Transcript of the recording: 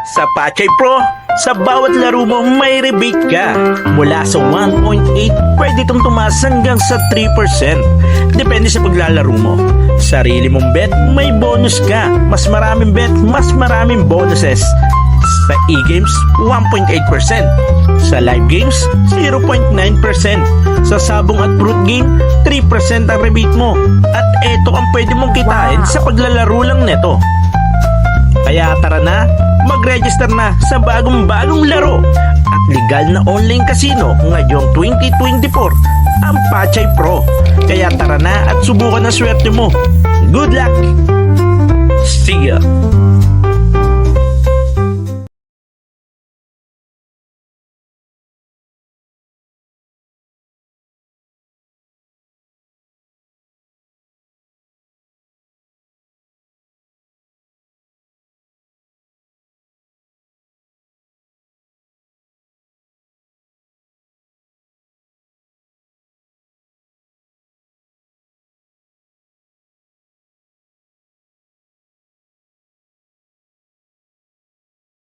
Sa Pachay Pro, sa bawat laro mo may rebate ka. Mula sa 1.8, pwede itong tumaas hanggang sa 3%. Depende sa paglalaro mo. Sarili mong bet, may bonus ka. Mas maraming bet, mas maraming bonuses. Sa e-games, 1.8%. Sa live games, 0.9%. Sa sabong at fruit game, 3% ang rebate mo. At eto ang pwede mong kitain sa paglalaro lang neto. Kaya tara na, mag-register na sa bagong-bagong laro at legal na online casino ngayong 2024, ang Pachay Pro. Kaya tara na at subukan ang swerte mo. Good luck! See ya!